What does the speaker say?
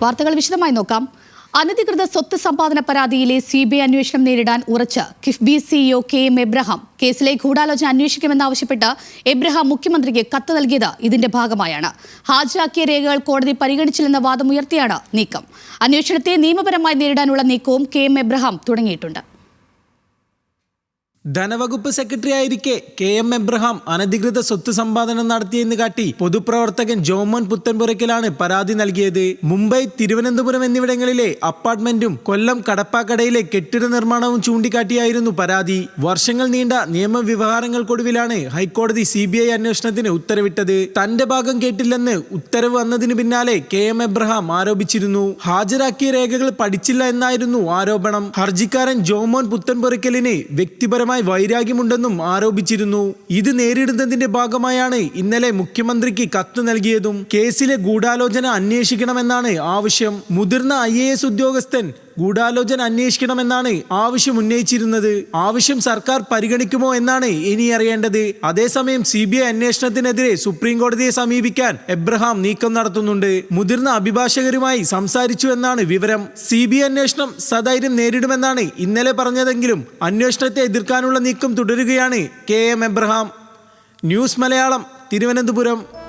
വാർത്തകൾ വിശദമായി നോക്കാം. അനധികൃത സ്വത്ത് സമ്പാദന പരാതിയിലെ CBI അന്വേഷണം നേരിടാൻ ഉറച്ച് കിഫ്ബി CEO KM എബ്രഹാം കേസിലെ ഗൂഢാലോചന അന്വേഷിക്കുമെന്നാവശ്യപ്പെട്ട് എബ്രഹാം മുഖ്യമന്ത്രിക്ക് കത്ത് നൽകിയത് ഇതിന്റെ ഭാഗമായാണ്. ഹാജരാക്കിയ രേഖകൾ കോടതി പരിഗണിച്ചില്ലെന്ന വാദമുയർത്തിയാണ് നീക്കം. അന്വേഷണത്തെ നിയമപരമായി നേരിടാനുള്ള നീക്കവും KM എബ്രഹാം തുടങ്ങിയിട്ടുണ്ട്. ധനവകുപ്പ് സെക്രട്ടറി ആയിരിക്കെ KM എബ്രഹാം അനധികൃത സ്വത്ത് സമ്പാദനം നടത്തിയെന്ന് കാട്ടി പൊതുപ്രവർത്തകൻ ജോമോൻ പുത്തൻപുരയ്ക്കലാണ് പരാതി നൽകിയത്. മുംബൈ, തിരുവനന്തപുരം എന്നിവിടങ്ങളിലെ അപ്പാർട്ട്മെന്റും കൊല്ലം കടപ്പാക്കടയിലെ കെട്ടിട നിർമ്മാണവും ചൂണ്ടിക്കാട്ടിയായിരുന്നു പരാതി. വർഷങ്ങൾ നീണ്ട നിയമവ്യവഹാരങ്ങൾക്കൊടുവിലാണ് ഹൈക്കോടതി CBI അന്വേഷണത്തിന് ഉത്തരവിട്ടത്. തന്റെ ഭാഗം കേട്ടില്ലെന്ന് ഉത്തരവ് വന്നതിന് പിന്നാലെ KM എബ്രഹാം ആരോപിച്ചിരുന്നു. ഹാജരാക്കിയ രേഖകൾ പഠിച്ചില്ല എന്നായിരുന്നു ആരോപണം. ഹർജിക്കാരൻ ജോമോൻ പുത്തൻപുരയ്ക്കലിന് വ്യക്തിപരമായി വൈരാഗ്യമുണ്ടെന്നും ആരോപിച്ചിരുന്നു. ഇത് നേരിടുന്നതിന്റെ ഭാഗമായാണ് ഇന്നലെ മുഖ്യമന്ത്രിക്ക് കത്ത് നൽകിയതും. കേസിലെ ഗൂഢാലോചന അന്വേഷിക്കണമെന്നാണ് ആവശ്യം. മുതിർന്ന IAS ഉദ്യോഗസ്ഥൻ ഗൂഢാലോചന അന്വേഷിക്കണമെന്നാണ് ആവശ്യം ഉന്നയിച്ചിരുന്നത്. ആവശ്യം സർക്കാർ പരിഗണിക്കുമോ എന്നാണ് ഇനി അറിയേണ്ടത്. അതേസമയം CBI അന്വേഷണത്തിനെതിരെ സുപ്രീം കോടതിയെ സമീപിക്കാൻ എബ്രഹാം നീക്കം നടത്തുന്നുണ്ട്. മുതിർന്ന അഭിഭാഷകരുമായി സംസാരിച്ചു എന്നാണ് വിവരം. CBI അന്വേഷണം സധൈര്യം നേരിടുമെന്നാണ് ഇന്നലെ പറഞ്ഞതെങ്കിലും അന്വേഷണത്തെ എതിർക്കാനുള്ള നീക്കം തുടരുകയാണ് KM Abraham. News Malayalam, Thiruvananthapuram.